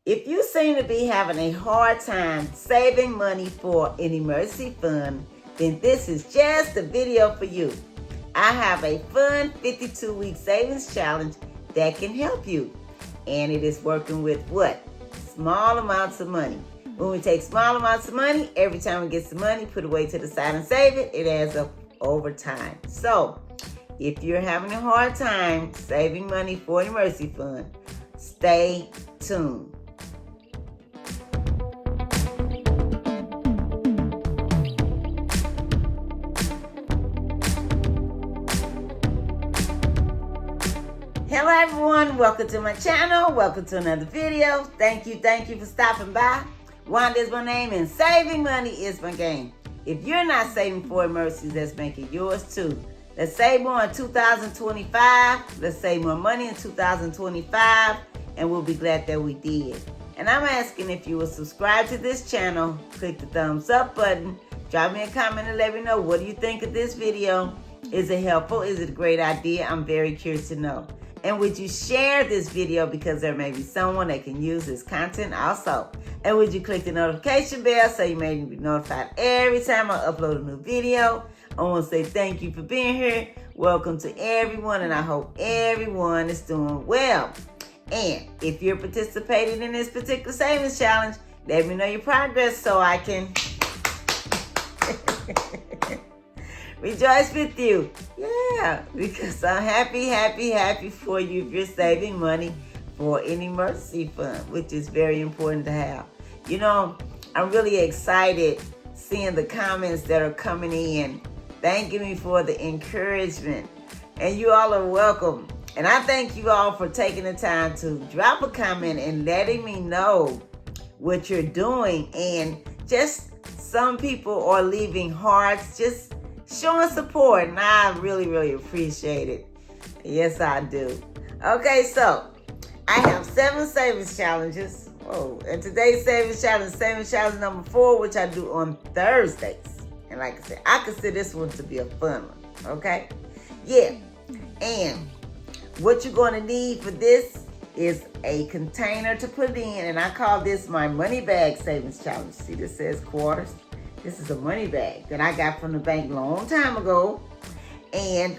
If you seem to be having a hard time saving money for an emergency fund, then this is just the video for you. I have a fun 52-week savings challenge that can help you. And it is working with what? Small amounts of money. When we take small amounts of money, every time we get some money, put it away to the side and save it, it adds up over time. So, if you're having a hard time saving money for an emergency fund, stay tuned. Hello everyone, welcome to my channel, welcome to another video. Thank you for stopping by. Wanda is my name and saving money is my game. If you're not saving for emergencies, let's make it yours too. Let's save more in 2025, let's save more money in 2025, and we'll be glad that we did. And I'm asking if you will subscribe to this channel, click the thumbs up button, drop me a comment and let me know what do you think of this video. Is it helpful? Is it a great idea? I'm very curious to know. And would you share this video because there may be someone that can use this content also? And would you click the notification bell so you may be notified every time I upload a new video? I want to say thank you for being here. Welcome to everyone, and I hope everyone is doing well. And if you're participating in this particular savings challenge, let me know your progress so I can rejoice with you. Yeah, because I'm happy for you if you're saving money for an emergency fund, which is very important to have. You know, I'm really excited seeing the comments that are coming in, thanking me for the encouragement. And you all are welcome. And I thank you all for taking the time to drop a comment and letting me know what you're doing. And just some people are leaving hearts, just showing support, and I really appreciate it. Yes, I do. Okay, so I have 7 savings challenges. Oh, and today's savings challenge number 4, which I do on Thursdays. And like I said, I consider this one to be a fun one. Okay? Yeah. And what you're going to need for this is a container to put it in, and I call this my money bag savings challenge. See, this says quarters. This is a money bag that I got from the bank a long time ago. And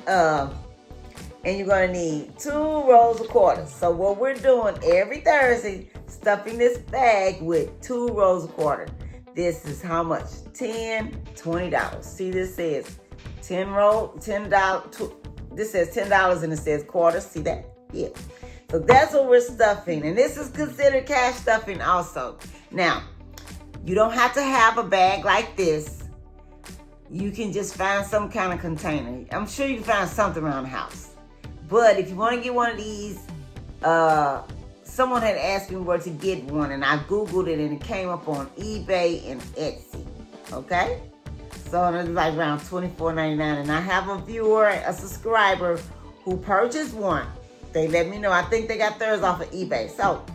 you're gonna need 2 rolls of quarters. So what we're doing every Thursday, stuffing this bag with 2 rolls of quarters. This is how much? $10, $20. See, this says $10. This says $10 and it says quarters. See that? Yeah. So that's what we're stuffing. And this is considered cash stuffing also. Now, you don't have to have a bag like this. You can just find some kind of container. I'm sure you can find something around the house. But if you want to get one of these, someone had asked me where to get one, and I Googled it, and it came up on eBay and Etsy. Okay? So it was like around $24.99. And I have a viewer, a subscriber, who purchased one. They let me know. I think they got theirs off of eBay. So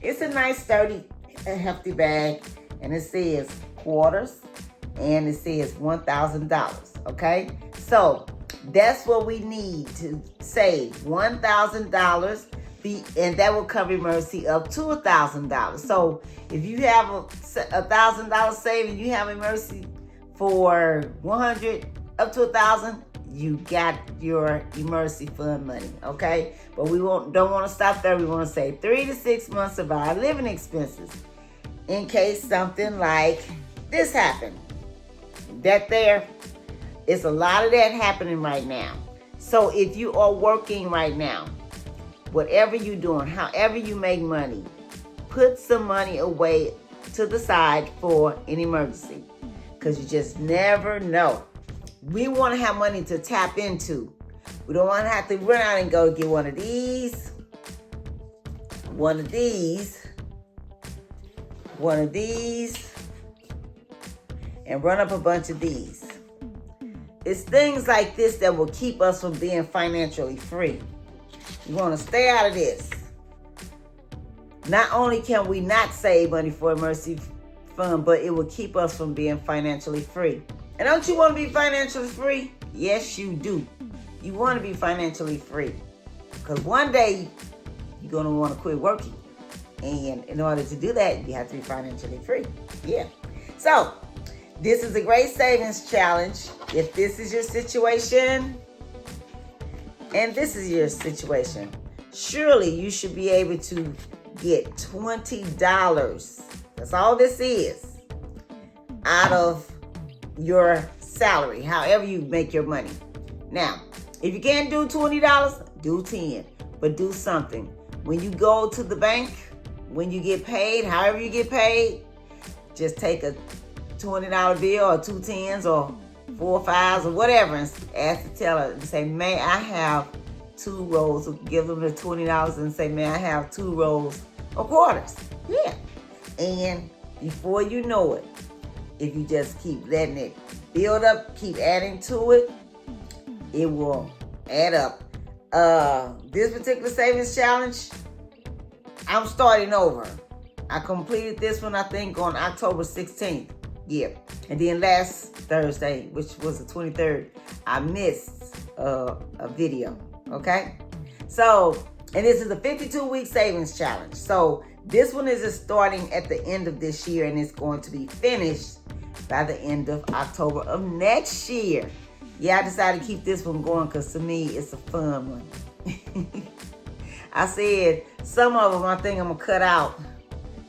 it's a nice, sturdy, hefty bag. And it says quarters, and it says $1,000, okay? So that's what we need to save, $1,000, and that will cover emergency up to $1,000. So if you have $1,000 saved and you have emergency for $100 up to $1,000, you got your emergency fund money, okay? But we don't want to stop there. We want to save 3 to 6 months of our living expenses, in case something like this happened. That there is a lot of that happening right now. So if you are working right now, whatever you're doing, however you make money, put some money away to the side for an emergency, because you just never know. We want to have money to tap into. We don't want to have to run out and go get one of these, and run up a bunch of these. It's things like this that will keep us from being financially free. You want to stay out of this. Not only can we not save money for emergency fund, but it will keep us from being financially free. And don't you want to be financially free? Yes, you do. You want to be financially free. Because one day, you're going to want to quit working. And in order to do that, you have to be financially free. Yeah. So this is a great savings challenge. If this is your situation and this is your situation, surely you should be able to get $20. That's all this is out of your salary, however you make your money. Now, if you can't do $20, do 10, but do something. When you go to the bank, when you get paid, however you get paid, just take a $20 bill or 2 10s or 4 5s or whatever and ask the teller and say, may I have 2 rolls? Give them the $20 and say, may I have 2 rolls of quarters? Yeah. And before you know it, if you just keep letting it build up, keep adding to it, it will add up. This particular savings challenge, I'm starting over. I completed this one, I think, on October 16th. Yeah. And then last Thursday, which was the 23rd, I missed a video. Okay? So, and this is a 52-week savings challenge. So, this one is starting at the end of this year, and it's going to be finished by the end of October of next year. Yeah, I decided to keep this one going because to me, it's a fun one. I said some of them I think I'm going to cut out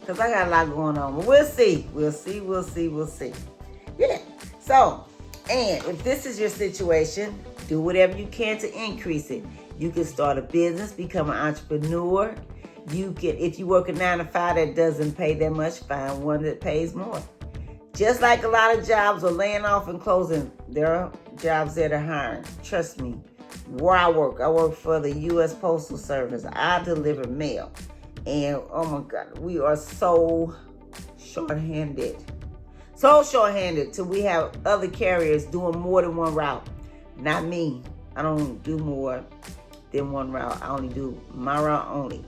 because I got a lot going on. But we'll see. We'll see. Yeah. So, and if this is your situation, do whatever you can to increase it. You can start a business, become an entrepreneur. You can, if you work a 9 to 5 that doesn't pay that much, find one that pays more. Just like a lot of jobs are laying off and closing, there are jobs that are hiring. Trust me. Where I work for the U.S. Postal Service. I deliver mail. And oh my God, we are so short-handed. So short-handed till we have other carriers doing more than one route. Not me. I don't do more than one route. I only do my route only.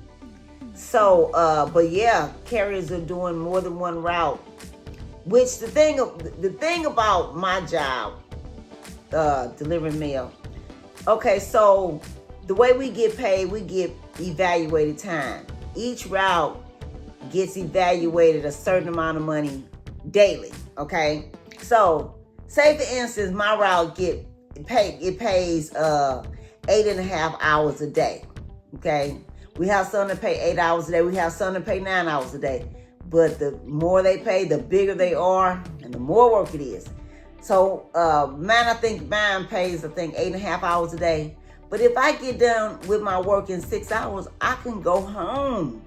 So, but yeah, carriers are doing more than one route. Which the thing about my job, delivering mail. Okay, so the way we get paid, we get evaluated time. Each route gets evaluated a certain amount of money daily. Okay, so say for instance, my route it pays 8.5 hours a day. Okay, we have some that pay 8 hours a day. We have some that pay 9 hours a day. But the more they pay, the bigger they are, and the more work it is. So mine pays 8.5 hours a day. But if I get done with my work in 6 hours, I can go home.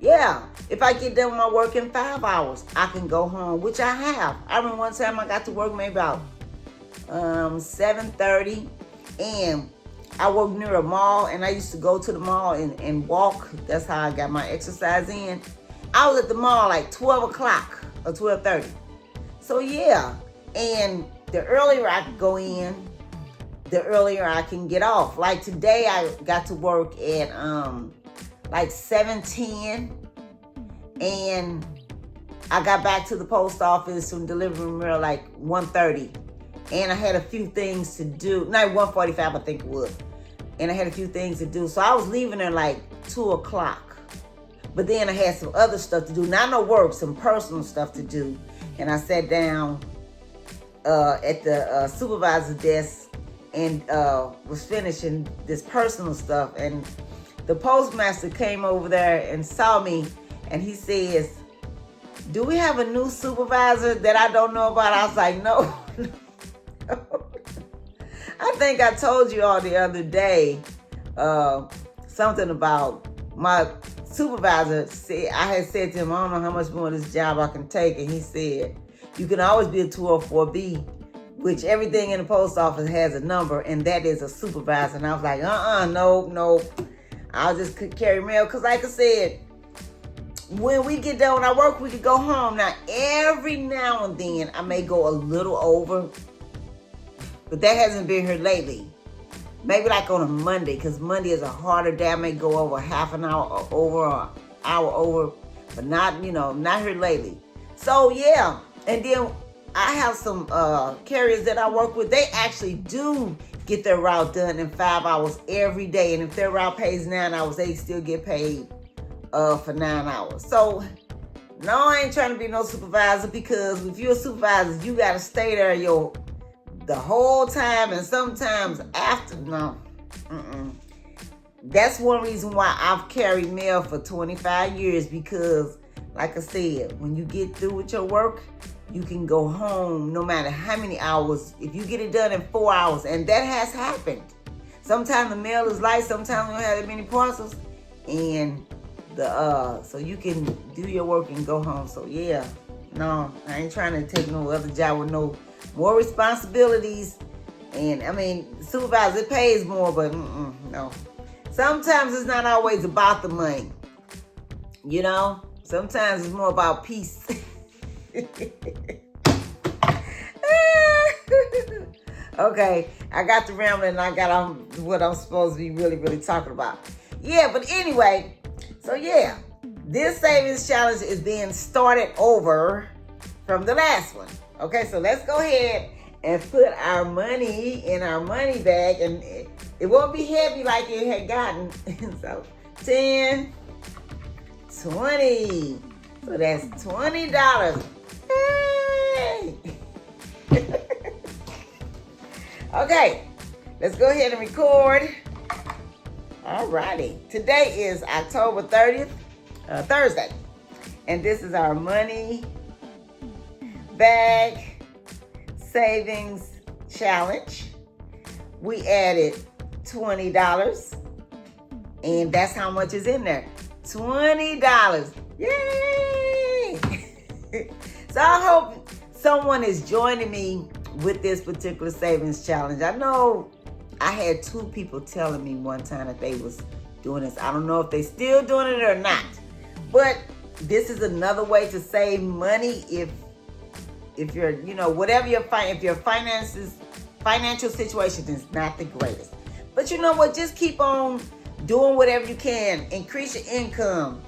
Yeah, if I get done with my work in 5 hours, I can go home, which I have. I remember one time I got to work maybe about 7:30, and I worked near a mall, and I used to go to the mall and walk. That's how I got my exercise in. I was at the mall like 12 o'clock or 12:30. So yeah, and the earlier I can go in, the earlier I can get off. Like today I got to work at like 7:10, and I got back to the post office from delivering mail like 1:30. And I had a few things to do. No, 1:45 I think it was. And I had a few things to do. So I was leaving there like 2 o'clock. But then I had some other stuff to do. Not no work, some personal stuff to do. And I sat down at the supervisor's desk and was finishing this personal stuff. And the postmaster came over there and saw me. And he says, do we have a new supervisor that I don't know about? I was like, no. I think I told you all the other day something about my supervisor. I had said to him, I don't know how much more of this job I can take. And he said, you can always be a 204B, which everything in the post office has a number, and that is a supervisor. And I was like, no. I'll just carry mail. Because like I said, when we get done with our work, we could go home. Now, every now and then, I may go a little over, but that hasn't been here lately. Maybe like on a Monday, because Monday is a harder day. I may go over half an hour over or an hour over, but not here lately. So yeah, and then I have some carriers that I work with. They actually do get their route done in 5 hours every day. And if their route pays 9 hours, they still get paid for 9 hours. So no, I ain't trying to be no supervisor, because if you're a supervisor, you got to stay there the whole time, and sometimes after. No. That's one reason why I've carried mail for 25 years, because like I said, when you get through with your work, you can go home no matter how many hours. If you get it done in 4 hours, and that has happened. Sometimes the mail is light, sometimes we don't have that many parcels, and so you can do your work and go home. So yeah, no, I ain't trying to take no other job with no more responsibilities. And I mean, supervisor, it pays more, but no. Sometimes it's not always about the money, you know. Sometimes it's more about peace. Okay, I got to rambling and I got on what I'm supposed to be really, really talking about. Yeah, but anyway, so yeah, this savings challenge is being started over from the last one. Okay, so let's go ahead and put our money in our money bag, and it won't be heavy like it had gotten. So 10, 20. So that's $20. Hey! Okay, let's go ahead and record. Alrighty. Today is October 30th, Thursday. And this is our money bag savings challenge. We added $20. And that's how much is in there. $20. Yay! So I hope someone is joining me with this particular savings challenge. I know I had 2 people telling me one time that they was doing this. I don't know if they still doing it or not. But this is another way to save money if you're, you know, whatever if your financial situation is not the greatest. But you know what? Just keep on doing whatever you can. Increase your income.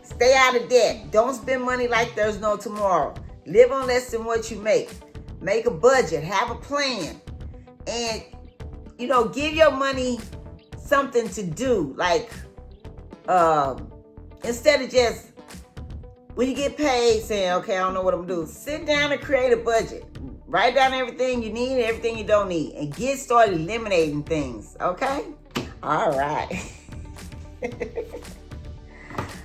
Stay out of debt. Don't spend money like there's no tomorrow. Live on less than what you make. Make a budget. Have a plan. And, you know, give your money something to do. Like, instead of just, when you get paid, saying, okay, I don't know what I'm going to do. Sit down and create a budget. Write down everything you need and everything you don't need. And get started eliminating things. Okay? All right.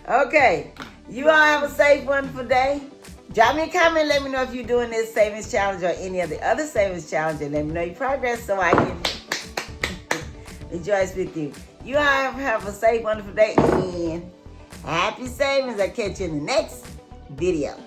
Okay. You all have a safe, wonderful day. Drop me a comment. Let me know if you're doing this savings challenge or any of the other savings challenge. And let me know your progress so I can rejoice with you. You all have a safe, wonderful day. And happy savings. I'll catch you in the next video.